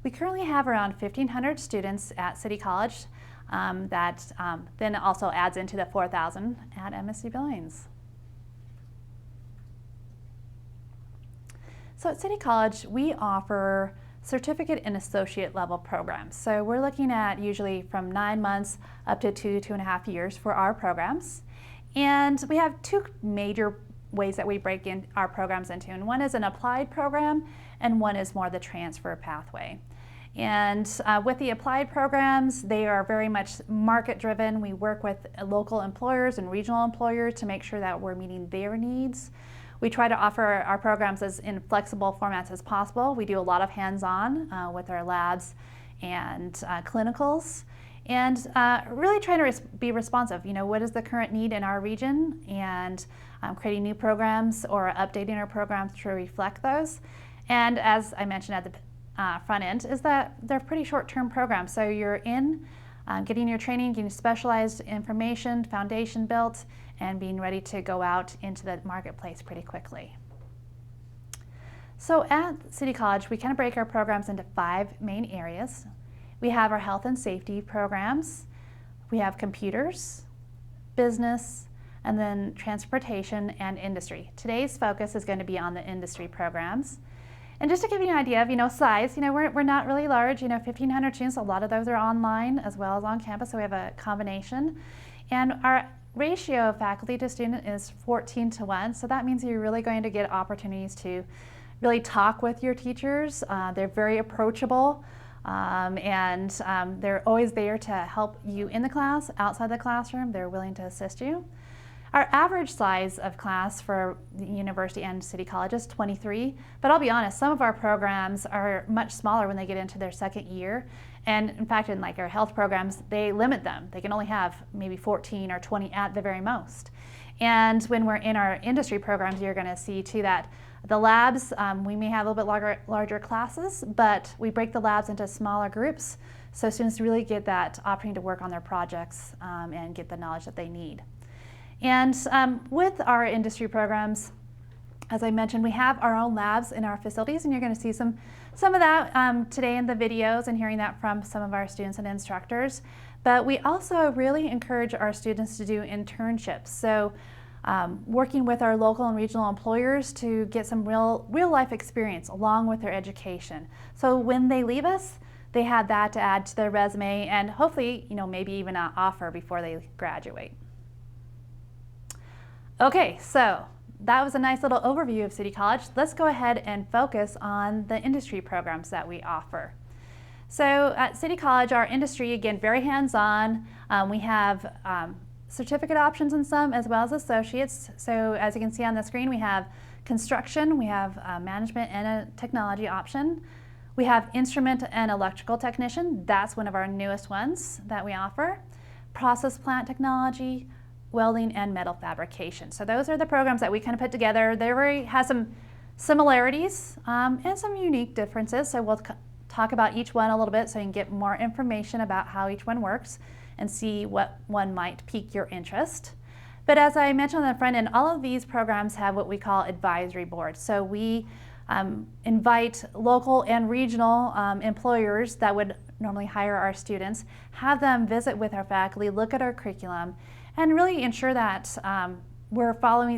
We currently have around 1,500 students at City College that then also adds into the 4,000 at MSU Billings. So at City College, we offer certificate and associate level programs. So we're looking at usually from 9 months up to 2.5 years for our programs. And we have two major ways that we break in our programs into. And one is an applied program, and one is more the transfer pathway. And with the applied programs, they are very much market driven. We work with local employers and regional employers to make sure that we're meeting their needs. We try to offer our programs as in flexible formats as possible. We do a lot of hands-on with our labs and clinicals, and really trying to be responsive. You know, what is the current need in our region, and creating new programs or updating our programs to reflect those. And as I mentioned at the front end, is that they're pretty short-term programs. So you're in getting your training, getting specialized information, foundation built, and being ready to go out into the marketplace pretty quickly. So at City College, we kind of break our programs into 5 main areas. We have our health and safety programs, we have computers, business, and then transportation and industry. Today's focus is going to be on the industry programs. And just to give you an idea of, size, we're not really large, 1,500 students, a lot of those are online as well as on campus, so we have a combination. And our ratio of faculty to student is 14:1, so that means you're really going to get opportunities to really talk with your teachers. They're very approachable, and they're always there to help you in the class, outside the classroom. They're willing to assist you. Our average size of class for the university and City College is 23, but I'll be honest, some of our programs are much smaller when they get into their second year. And in fact, in like our health programs, they limit them. They can only have maybe 14 or 20 at the very most. And when we're in our industry programs, you're going to see too that the labs, we may have a little bit larger classes, but we break the labs into smaller groups so students really get that opportunity to work on their projects and get the knowledge that they need. And with our industry programs, as I mentioned, we have our own labs in our facilities, and you're going to see some of that today in the videos and hearing that from some of our students and instructors. But we also really encourage our students to do internships. So working with our local and regional employers to get some real life experience along with their education. So when they leave us, they have that to add to their resume, and hopefully, maybe even an offer before they graduate. Okay, so that was a nice little overview of City College. Let's go ahead and focus on the industry programs that we offer. So at City College, our industry, again, very hands-on. We have certificate options in some as well as associates. So as you can see on the screen, we have construction, we have management and a technology option. We have instrument and electrical technician. That's one of our newest ones that we offer. Process plant technology, welding, and metal fabrication. So those are the programs that we kind of put together. They have some similarities and some unique differences. So we'll talk about each one a little bit so you can get more information about how each one works and see what one might pique your interest. But as I mentioned on the front end, all of these programs have what we call advisory boards. So we invite local and regional employers that would normally hire our students, have them visit with our faculty, look at our curriculum, and really ensure that we're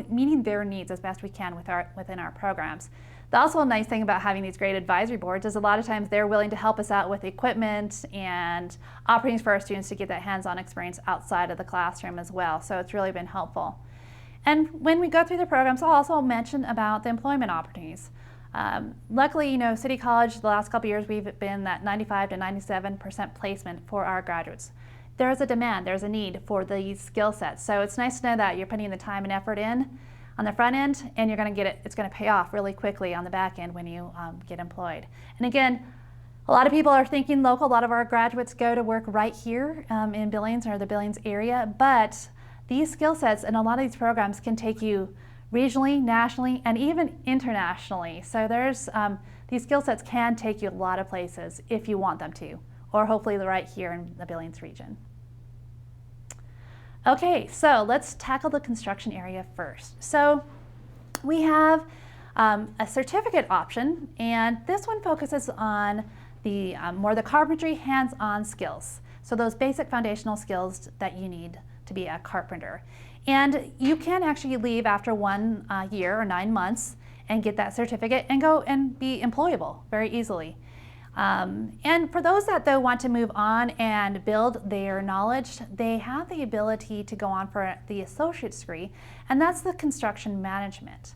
meeting their needs as best we can within our programs. The also nice thing about having these great advisory boards is a lot of times they're willing to help us out with equipment and opportunities for our students to get that hands-on experience outside of the classroom as well. So it's really been helpful. And when we go through the programs, I'll also mention about the employment opportunities. Luckily, City College, the last couple of years, we've been that 95 to 97% placement for our graduates. There's a demand, there's a need for these skill sets. So it's nice to know that you're putting the time and effort in on the front end, and you're going to get it. It's going to pay off really quickly on the back end when you get employed. And again, a lot of people are thinking local. A lot of our graduates go to work right here in Billings or the Billings area, but these skill sets and a lot of these programs can take you regionally, nationally, and even internationally. So there's these skill sets can take you a lot of places if you want them to, or hopefully right here in the Billings region. Okay, so let's tackle the construction area first. So we have a certificate option, and this one focuses on the more the carpentry hands-on skills. So those basic foundational skills that you need to be a carpenter. And you can actually leave after 1 year or 9 months and get that certificate and go and be employable very easily. And for those that though want to move on and build their knowledge, they have the ability to go on for the associate's degree, and that's the construction management.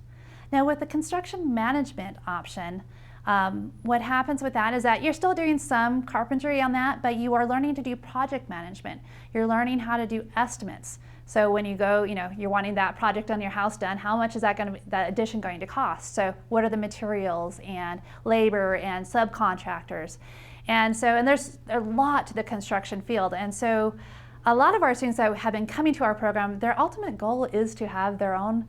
Now with the construction management option, what happens with that is that you're still doing some carpentry on that, but you are learning to do project management. You're learning how to do estimates. So when you go, you're wanting that project on your house done, how much is that addition going to cost? So what are the materials and labor and subcontractors? And there's a lot to the construction field. And so a lot of our students that have been coming to our program, their ultimate goal is to have their own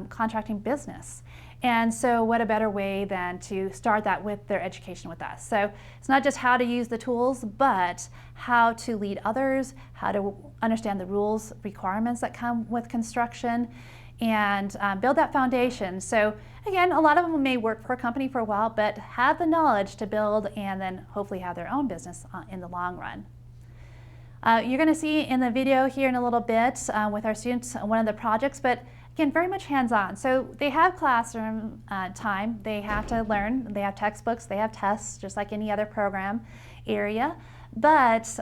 contracting business. And so what a better way than to start that with their education with us. So it's not just how to use the tools, but how to lead others, how to understand the rules, requirements that come with construction, and build that foundation. So again, a lot of them may work for a company for a while, but have the knowledge to build and then hopefully have their own business in the long run. You're going to see in the video here in a little bit with our students one of the projects, but again, very much hands-on. So they have classroom time, they have to learn, they have textbooks, they have tests, just like any other program area, but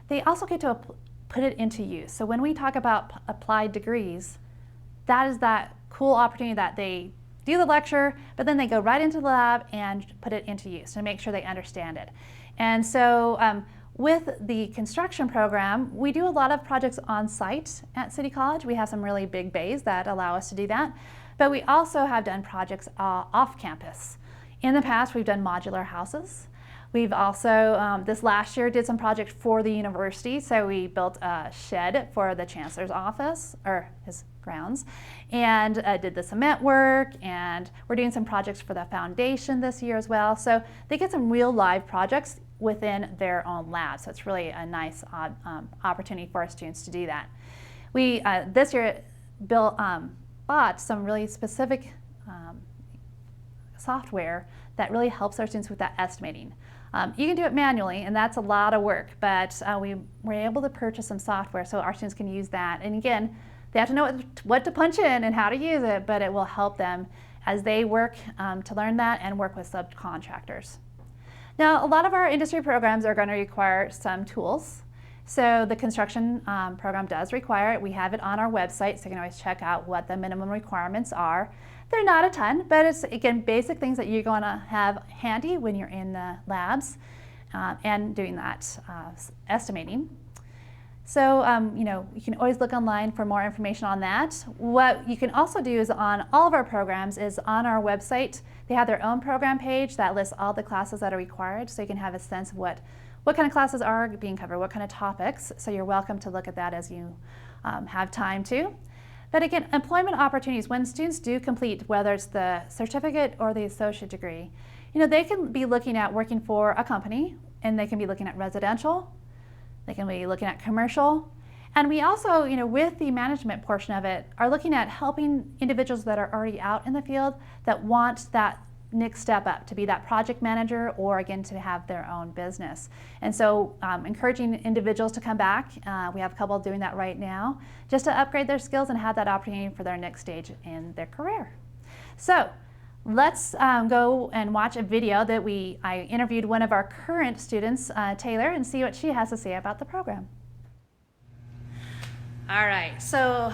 they also get to put it into use. So when we talk about applied degrees, that is that cool opportunity that they do the lecture, but then they go right into the lab and put it into use to make sure they understand it. And so with the construction program, we do a lot of projects on site at City College. We have some really big bays that allow us to do that, but we also have done projects off campus. In the past, we've done modular houses. We've also, this last year, did some projects for the university. So we built a shed for the chancellor's office, or his grounds, and did the cement work, and we're doing some projects for the foundation this year as well. So they get some real live projects within their own lab. So it's really a nice opportunity for our students to do that. We, this year, bought some really specific software that really helps our students with that estimating. You can do it manually, and that's a lot of work, but we were able to purchase some software so our students can use that. And again, they have to know what to punch in and how to use it, but it will help them as they work to learn that and work with subcontractors. Now, a lot of our industry programs are going to require some tools. So the construction program does require it. We have it on our website, so you can always check out what the minimum requirements are. They're not a ton, but it's, again, basic things that you're going to have handy when you're in the labs and doing that estimating. So, you can always look online for more information on that. What you can also do is on all of our programs is on our website, they have their own program page that lists all the classes that are required, so you can have a sense of what kind of classes are being covered, what kind of topics. So you're welcome to look at that as you have time to. But again, employment opportunities, when students do complete, whether it's the certificate or the associate degree, they can be looking at working for a company, and they can be looking at residential, they can be looking at commercial. And we also, with the management portion of it, are looking at helping individuals that are already out in the field that want that next step up to be that project manager, or again, to have their own business. And so encouraging individuals to come back. We have a couple doing that right now, just to upgrade their skills and have that opportunity for their next stage in their career. So let's go and watch a video that I interviewed one of our current students, Taylor, and see what she has to say about the program. All right, so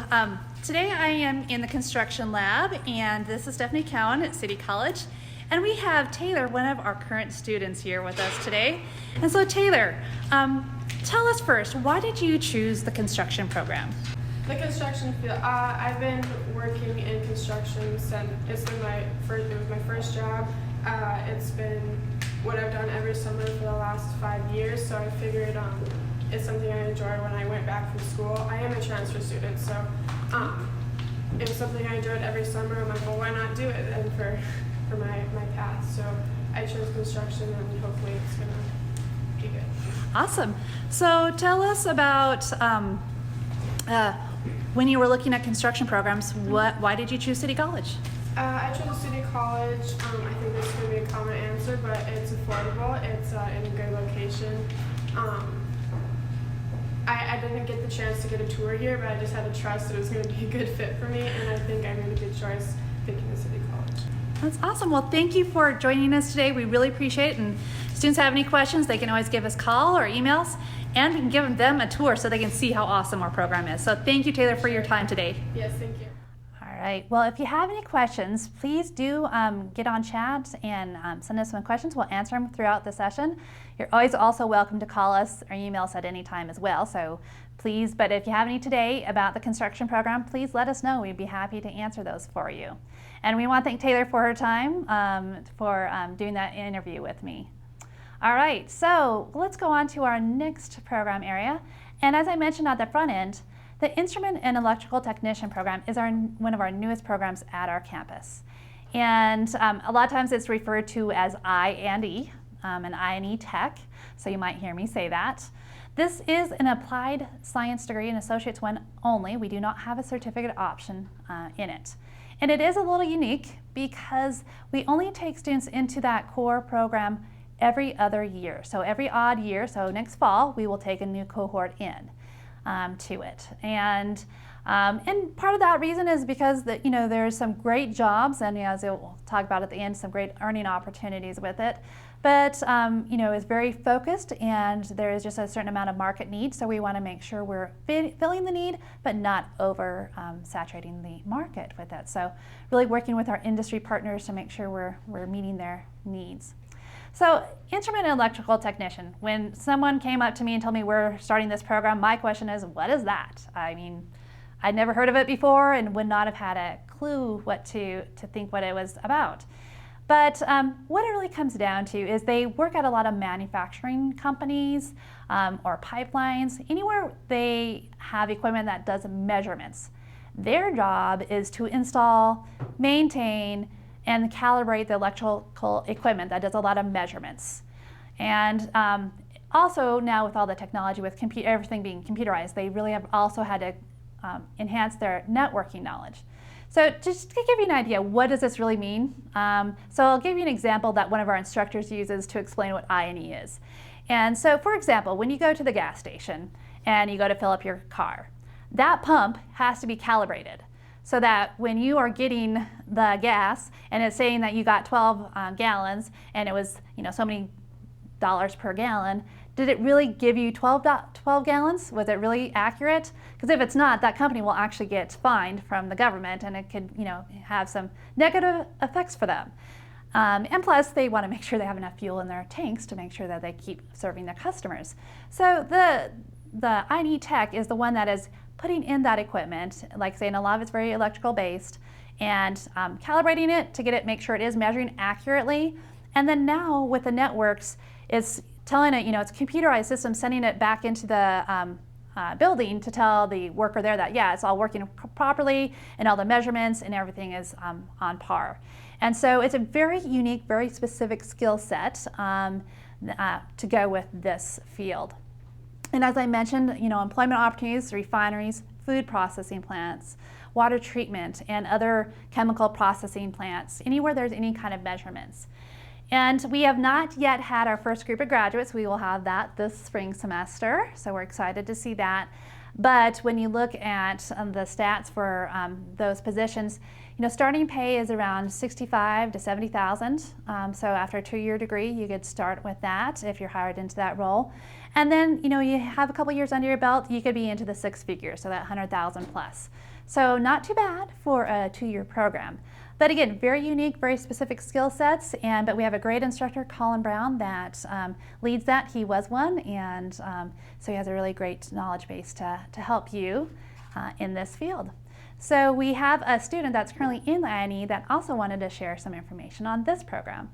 today I am in the construction lab, and this is Stephanie Cowan at City College. And we have Taylor, one of our current students, here with us today. And so Taylor, tell us first, why did you choose the construction program? The construction field, I've been working in construction since it was my first job. It's been what I've done every summer for the last 5 years, so I figured it's something I enjoyed when I went back from school. I am a transfer student, so it was something I enjoyed every summer. I'm like, well, why not do it? And for my path, so I chose construction, and hopefully it's gonna be good. Awesome. So tell us about when you were looking at construction programs, why did you choose City College? I chose a city college. I think this is going to be a common answer, but it's affordable. It's in a good location. I didn't get the chance to get a tour here, but I just had to trust that it was going to be a good fit for me, and I think I made a good choice picking the city college. That's awesome. Well, thank you for joining us today. We really appreciate it. And if students have any questions, they can always give us a call or emails, and we can give them a tour so they can see how awesome our program is. So thank you, Taylor, for your time today. Yes, thank you. All right. Well, if you have any questions, please do get on chat and send us some questions. We'll answer them throughout the session. You're always also welcome to call us or email us at any time as well. So please, but if you have any today about the construction program, please let us know. We'd be happy to answer those for you. And we want to thank Taylor for her time for doing that interview with me. All right, so let's go on to our next program area. And as I mentioned at the front end, the Instrument and Electrical Technician program is one of our newest programs at our campus. And a lot of times it's referred to as I&E, an I&E Tech, so you might hear me say that. This is an applied science degree, an Associate's one only. We do not have a certificate option in it. And it is a little unique because we only take students into that core program every other year. So every odd year, so next fall, we will take a new cohort in to it. And part of that reason is because there's some great jobs, and as we'll talk about at the end, some great earning opportunities with it. But it's very focused, and there is just a certain amount of market need. So we want to make sure we're filling the need, but not over saturating the market with it. So really working with our industry partners to make sure we're meeting their needs. So Instrument and Electrical Technician, when someone came up to me and told me we're starting this program, my question is, what is that? I mean, I'd never heard of it before and would not have had a clue what to think what it was about. But what it really comes down to is they work at a lot of manufacturing companies or pipelines, anywhere they have equipment that does measurements. Their job is to install, maintain, and calibrate the electrical equipment that does a lot of measurements. And also now with all the technology, with everything being computerized, they really have also had to enhance their networking knowledge. So just to give you an idea, what does this really mean? So I'll give you an example that one of our instructors uses to explain what I&E is. And so for example, when you go to the gas station and you go to fill up your car, that pump has to be calibrated, so that when you are getting the gas and it's saying that you got 12 gallons and it was so many dollars per gallon, did it really give you 12 gallons? Was it really accurate? Because if it's not, that company will actually get fined from the government, and it could have some negative effects for them. And plus, they want to make sure they have enough fuel in their tanks to make sure that they keep serving their customers. So the I&E Tech is the one that is putting in that equipment, like saying a lot of it's very electrical based, and calibrating it to make sure it is measuring accurately. And then now with the networks, it's telling it, it's a computerized system, sending it back into the building to tell the worker there that, yeah, it's all working properly and all the measurements and everything is on par. And so it's a very unique, very specific skill set to go with this field. And as I mentioned, employment opportunities, refineries, food processing plants, water treatment, and other chemical processing plants, anywhere there's any kind of measurements. And we have not yet had our first group of graduates. We will have that this spring semester, so we're excited to see that. But when you look at the stats for those positions, starting pay is around $65,000 to $70,000. So after a 2-year degree, you could start with that if you're hired into that role. And then, you have a couple years under your belt, you could be into the 6 figures, so that 100,000 plus. So not too bad for a 2-year program. But again, very unique, very specific skill sets, but we have a great instructor, Colin Brown, that leads that. He was one, and so he has a really great knowledge base to help you in this field. So we have a student that's currently in the I&E that also wanted to share some information on this program.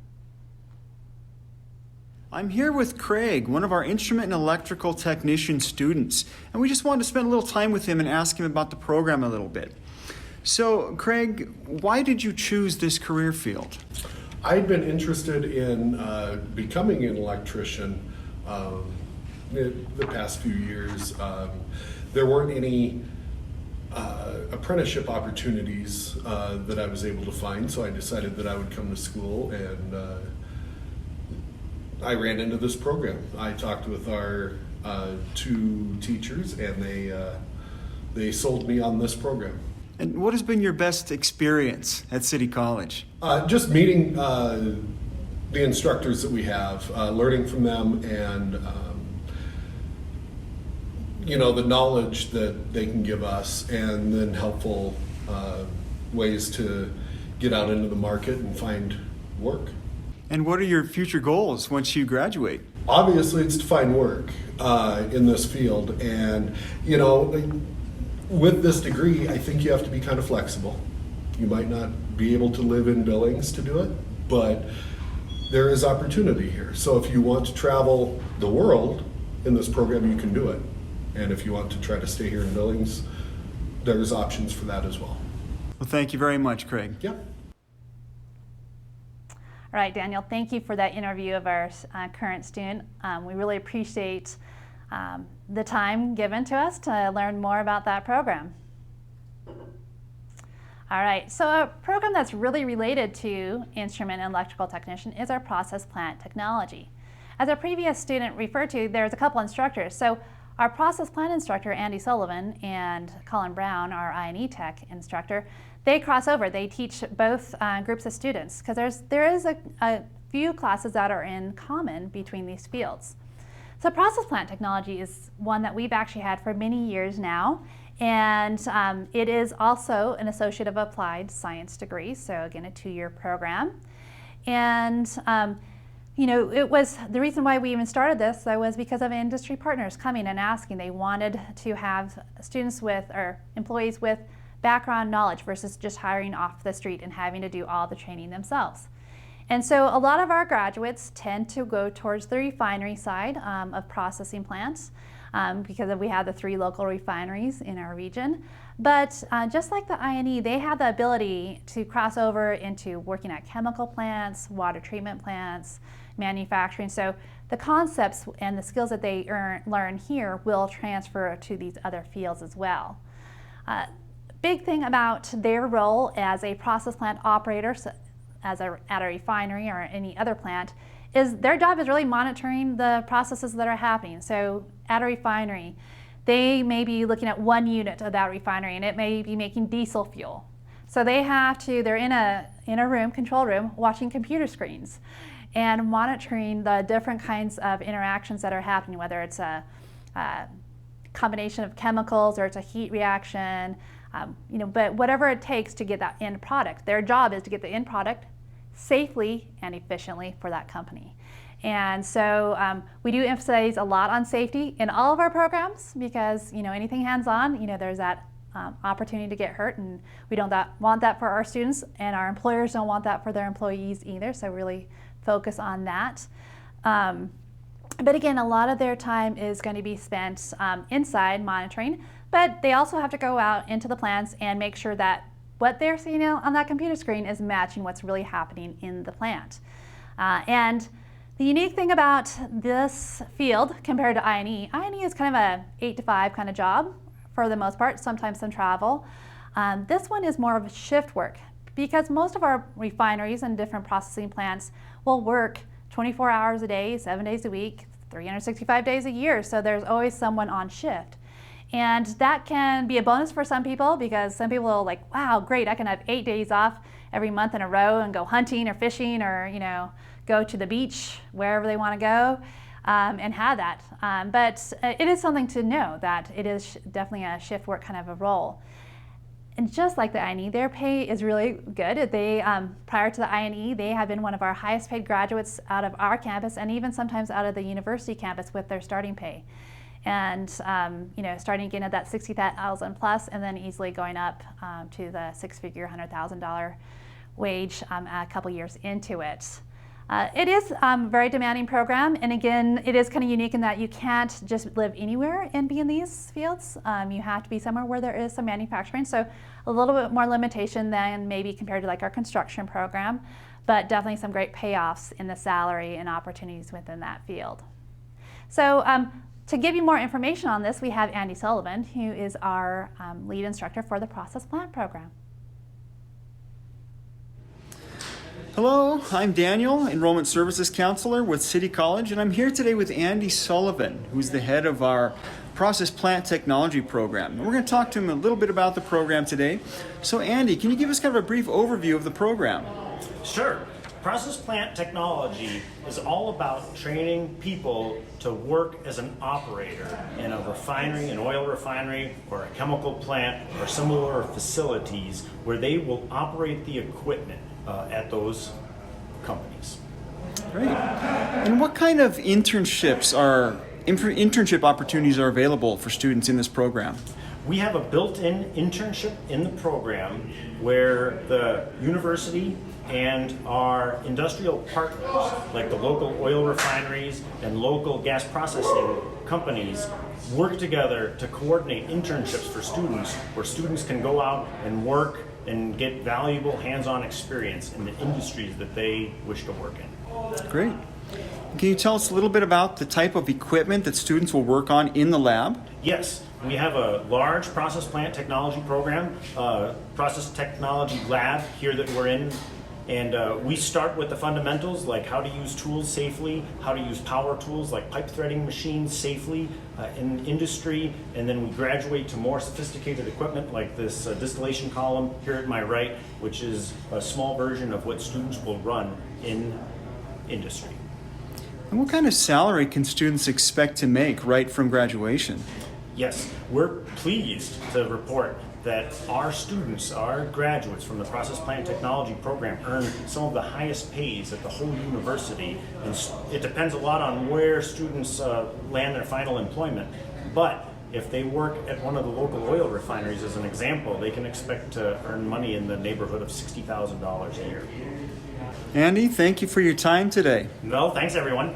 I'm here with Craig, one of our instrument and electrical technician students, and we just wanted to spend a little time with him and ask him about the program a little bit. So, Craig, why did you choose this career field? I'd been interested in becoming an electrician the past few years. There weren't any apprenticeship opportunities that I was able to find, so I decided that I would come to school, and I ran into this program. I talked with our two teachers, and they sold me on this program. And what has been your best experience at City College? Just meeting the instructors that we have, learning from them, and the knowledge that they can give us, and then helpful ways to get out into the market and find work. And what are your future goals once you graduate? Obviously, it's to find work in this field, and with this degree, I think you have to be kind of flexible. You might not be able to live in Billings to do it, but there is opportunity here. So if you want to travel the world in this program, you can do it. And if you want to try to stay here in Billings, there's options for that as well. Well, thank you very much, Craig. Yep. All right, Daniel, thank you for that interview of our current student. We really appreciate the time given to us to learn more about that program. All right, so a program that's really related to instrument and electrical technician is our process plant technology. As our previous student referred to, there's a couple instructors. So our process plant instructor, Andy Sullivan, and Colin Brown, our I&E Tech instructor, they cross over. They teach both groups of students because there is a few classes that are in common between these fields. So process plant technology is one that we've actually had for many years now, and it is also an Associate of Applied Science degree, so again, a 2-year program. And it was the reason why we even started this was because of industry partners coming and asking. They wanted to have students or employees with background knowledge versus just hiring off the street and having to do all the training themselves. And so a lot of our graduates tend to go towards the refinery side of processing plants because we have the 3 local refineries in our region. But just like the I&E, they have the ability to cross over into working at chemical plants, water treatment plants, manufacturing. So the concepts and the skills that they learn here will transfer to these other fields as well. Big thing about their role as a process plant operator, at a refinery or any other plant, is their job is really monitoring the processes that are happening. So at a refinery, they may be looking at one unit of that refinery, and it may be making diesel fuel. So they're in a room, control room, watching computer screens and monitoring the different kinds of interactions that are happening, whether it's a combination of chemicals or it's a heat reaction, but whatever it takes to get that end product. Their job is to get the end product safely and efficiently for that company. And so we do emphasize a lot on safety in all of our programs because anything hands-on, there's that opportunity to get hurt, and we don't want that for our students, and our employers don't want that for their employees either, so really focus on that. But again, a lot of their time is going to be spent inside monitoring, but they also have to go out into the plants and make sure that what they're seeing on that computer screen is matching what's really happening in the plant. And the unique thing about this field compared to I&E is kind of a 8 to 5 kind of job for the most part, sometimes some travel. This one is more of a shift work because most of our refineries and different processing plants will work 24 hours a day, 7 days a week, 365 days a year, so there's always someone on shift. And that can be a bonus for some people because some people are like, wow, great, I can have 8 days off every month in a row and go hunting or fishing or go to the beach, wherever they want to go, and have that. But it is something to know that it is definitely a shift work kind of a role. And just like the I&E, their pay is really good. They, prior to the I&E, they have been one of our highest paid graduates out of our campus and even sometimes out of the university campus with their starting pay. And starting again at that $60,000 plus and then easily going up to the 6-figure $100,000 wage a couple years into it. It is a very demanding program, and again, it is kind of unique in that you can't just live anywhere and be in these fields. You have to be somewhere where there is some manufacturing, so a little bit more limitation than maybe compared to like our construction program, but definitely some great payoffs in the salary and opportunities within that field. So To give you more information on this, we have Andy Sullivan, who is our lead instructor for the Process Plant program. Hello, I'm Daniel, Enrollment Services Counselor with City College, and I'm here today with Andy Sullivan, who's the head of our Process Plant Technology program. And we're going to talk to him a little bit about the program today. So Andy, can you give us kind of a brief overview of the program? Sure. Process Plant Technology is all about training people to work as an operator in a refinery, an oil refinery, or a chemical plant, or similar facilities where they will operate the equipment at those companies. Great. And what kind of internship opportunities are available for students in this program? We have a built-in internship in the program where the university and our industrial partners, like the local oil refineries and local gas processing companies, work together to coordinate internships for students where students can go out and work and get valuable hands-on experience in the industries that they wish to work in. Great. Can you tell us a little bit about the type of equipment that students will work on in the lab? Yes, we have a large process plant technology program, process technology lab here that we're in. And we start with the fundamentals, like how to use tools safely, how to use power tools like pipe threading machines safely in industry, and then we graduate to more sophisticated equipment like this distillation column here at my right, which is a small version of what students will run in industry. And what kind of salary can students expect to make right from graduation? Yes, we're pleased to report that our students, our graduates from the Process Plant Technology program earn some of the highest pays at the whole university. And it depends a lot on where students land their final employment. But if they work at one of the local oil refineries, as an example, they can expect to earn money in the neighborhood of $60,000 a year. Andy, thank you for your time today. Well, thanks everyone.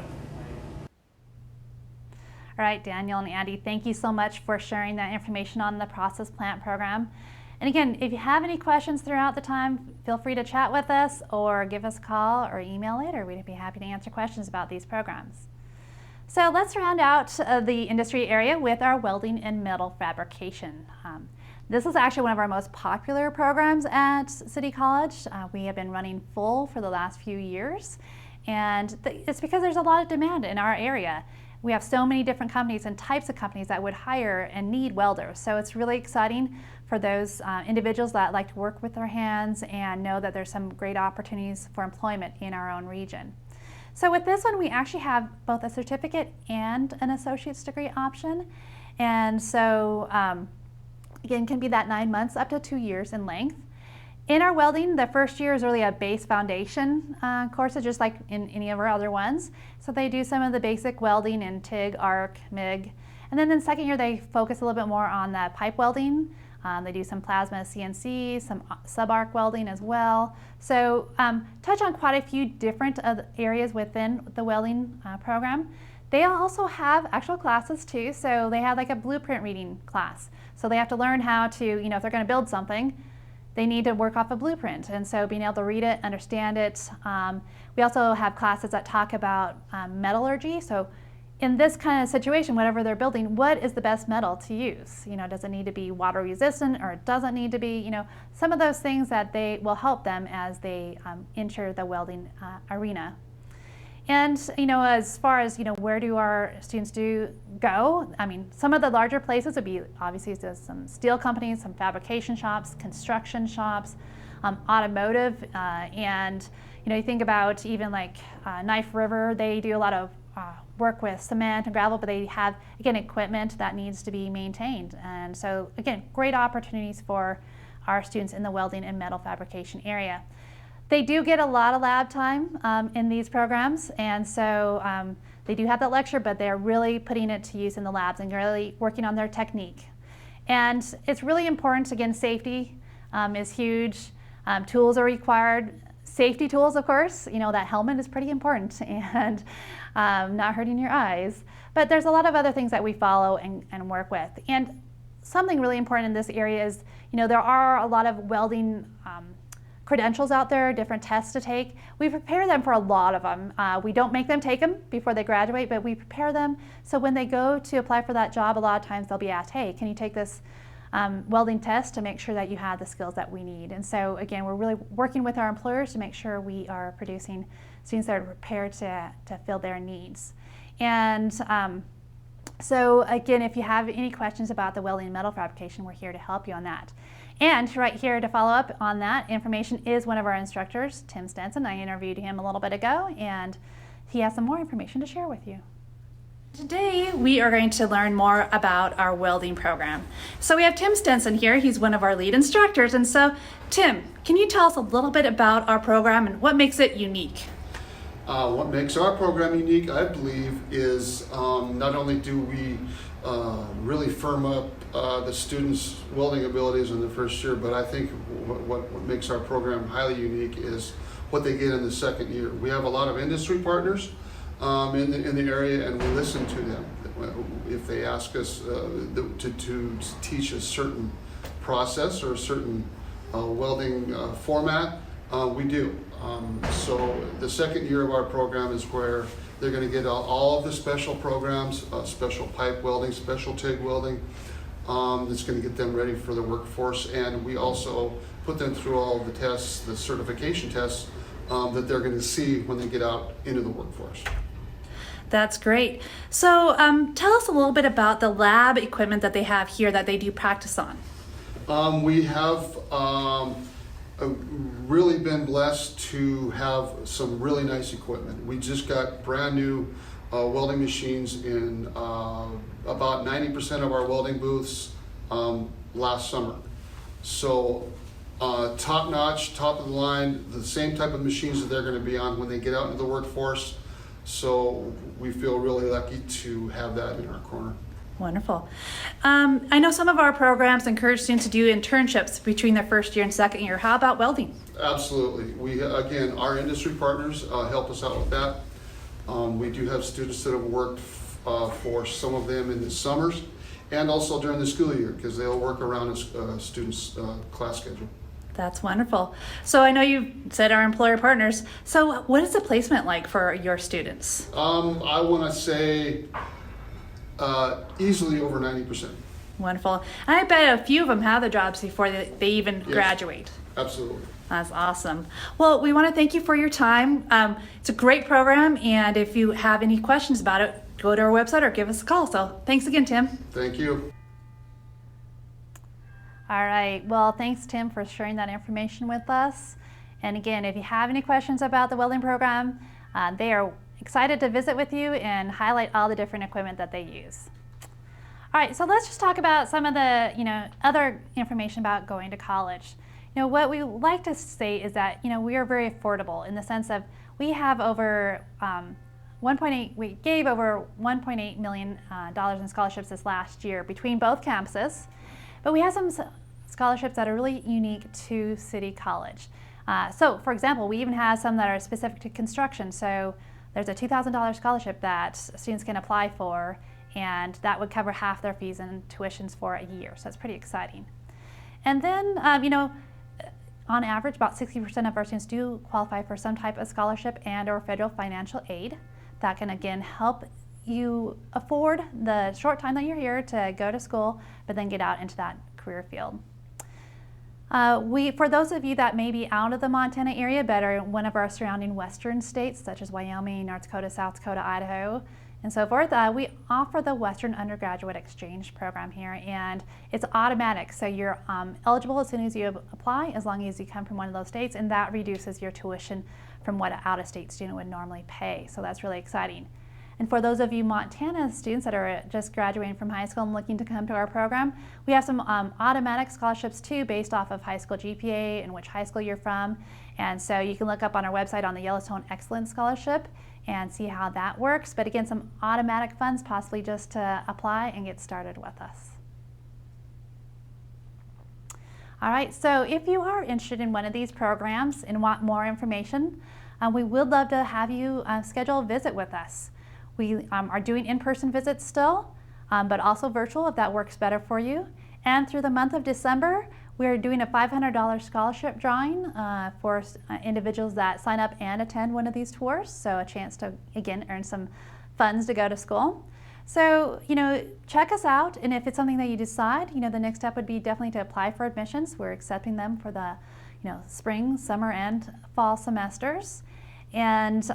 All right, Daniel and Andy, thank you so much for sharing that information on the Process Plant program. And again, if you have any questions throughout the time, feel free to chat with us or give us a call or email later. We'd be happy to answer questions about these programs. So let's round out the industry area with our welding and metal fabrication. This is actually one of our most popular programs at City College. We have been running full for the last few years, and it's because there's a lot of demand in our area. We have so many different companies and types of companies that would hire and need welders. So it's really exciting for those individuals that like to work with their hands and know that there's some great opportunities for employment in our own region. So with this one, we actually have both a certificate and an associate's degree option. And so again, can be that 9 months up to 2 years in length. In our welding, the first year is really a base foundation courses, just like in any of our other ones. So they do some of the basic welding in TIG, ARC, MIG. And then in the second year, they focus a little bit more on the pipe welding. They do some plasma CNC, some sub-arc welding as well. So touch on quite a few different areas within the welding program. They also have actual classes too. So they have like a blueprint reading class. So they have to learn how to, if they're going to build something, they need to work off a blueprint, and so being able to read it, understand it. We also have classes that talk about metallurgy. So in this kind of situation, whatever they're building, what is the best metal to use? Does it need to be water resistant, or it doesn't need to be? Some of those things that they will help them as they enter the welding arena. And as far as where do our students go? I mean, some of the larger places would be obviously some steel companies, some fabrication shops, construction shops, automotive, and you think about even like Knife River. They do a lot of work with cement and gravel, but they have again equipment that needs to be maintained. And so again, great opportunities for our students in the welding and metal fabrication area. They do get a lot of lab time in these programs, and so they do have that lecture, but they're really putting it to use in the labs and really working on their technique. And it's really important, again, safety is huge. Tools are required. Safety tools, of course, that helmet is pretty important, and not hurting your eyes. But there's a lot of other things that we follow and work with. And something really important in this area is, there are a lot of welding credentials out there, different tests to take. We prepare them for a lot of them. We don't make them take them before they graduate, but we prepare them so when they go to apply for that job, a lot of times they'll be asked, hey, can you take this welding test to make sure that you have the skills that we need. And so again, we're really working with our employers to make sure we are producing students that are prepared to fill their needs. And so again, if you have any questions about the welding and metal fabrication, we're here to help you on that. And right here to follow up on that information is one of our instructors, Tim Stenson. I interviewed him a little bit ago, and he has some more information to share with you. Today, we are going to learn more about our welding program. So we have Tim Stenson here. He's one of our lead instructors. And so, Tim, can you tell us a little bit about our program and what makes it unique? What makes our program unique, I believe, is not only do we really firm up the students' welding abilities in the first year, but I think what makes our program highly unique is what they get in the second year. We have a lot of industry partners in the area, and we listen to them. If they ask us to teach a certain process or a certain welding format, we do. So the second year of our program is where they're going to get all of the special programs, special pipe welding, special TIG welding, that's going to get them ready for the workforce. And we also put them through all the tests, the certification tests, that they're going to see when they get out into the workforce. That's great. So tell us a little bit about the lab equipment that they have here that they do practice on. We have really been blessed to have some really nice equipment. We just got brand new welding machines in about 90% of our welding booths last summer. So top notch, top of the line, the same type of machines that they're going to be on when they get out into the workforce. So we feel really lucky to have that in our corner. Wonderful. I know some of our programs encourage students to do internships between their first year and second year. How about welding? Absolutely. We, again, our industry partners help us out with that. We do have students that have worked for some of them in the summers and also during the school year because they'll work around a student's class schedule. That's wonderful. So I know you said our employer partners. So what is the placement like for your students? I want to say easily over 90%. Wonderful. And I bet a few of them have the jobs before they even graduate. Absolutely. That's awesome. Well, we want to thank you for your time. It's a great program, and if you have any questions about it, go to our website or give us a call. So thanks again, Tim. Thank you. All right. Well, thanks, Tim, for sharing that information with us. And again, if you have any questions about the welding program, they are excited to visit with you and highlight all the different equipment that they use. All right, so let's just talk about some of the other information about going to college. What we like to say is that we are very affordable in the sense of we have over we gave over $1.8 million in scholarships this last year between both campuses, but we have some scholarships that are really unique to City College. So, for example, we even have some that are specific to construction. So there's a $2,000 scholarship that students can apply for, and that would cover half their fees and tuitions for a year. So that's pretty exciting. And then, on average, about 60% of our students do qualify for some type of scholarship and or federal financial aid that can, again, help you afford the short time that you're here to go to school, but then get out into that career field. For those of you that may be out of the Montana area, but are in one of our surrounding western states, such as Wyoming, North Dakota, South Dakota, Idaho, and so forth, we offer the Western Undergraduate Exchange Program here, and it's automatic. So you're eligible as soon as you apply, as long as you come from one of those states, and that reduces your tuition from what an out-of-state student would normally pay. So that's really exciting. And for those of you Montana students that are just graduating from high school and looking to come to our program, we have some automatic scholarships too based off of high school GPA and which high school you're from. And so you can look up on our website on the Yellowstone Excellence Scholarship and see how that works. But again, some automatic funds possibly just to apply and get started with us. All right, so if you are interested in one of these programs and want more information, we would love to have you schedule a visit with us. We are doing in-person visits still, but also virtual if that works better for you. And through the month of December, We're doing a $500 scholarship drawing for individuals that sign up and attend one of these tours, so a chance to, again, earn some funds to go to school. So, check us out, and if it's something that you decide, the next step would be definitely to apply for admissions. We're accepting them for the, spring, summer, and fall semesters. And,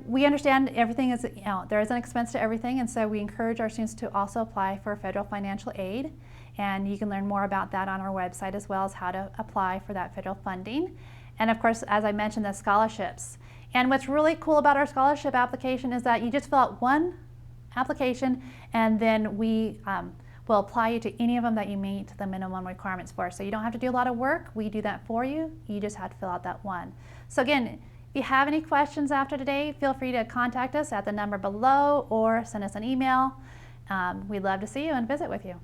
we understand everything is, there is an expense to everything, and so we encourage our students to also apply for federal financial aid. And you can learn more about that on our website, as well as how to apply for that federal funding. And of course, as I mentioned, the scholarships. And what's really cool about our scholarship application is that you just fill out one application, and then we will apply you to any of them that you meet the minimum requirements for. So you don't have to do a lot of work. We do that for you. You just have to fill out that one. So again, if you have any questions after today, feel free to contact us at the number below or send us an email. We'd love to see you and visit with you.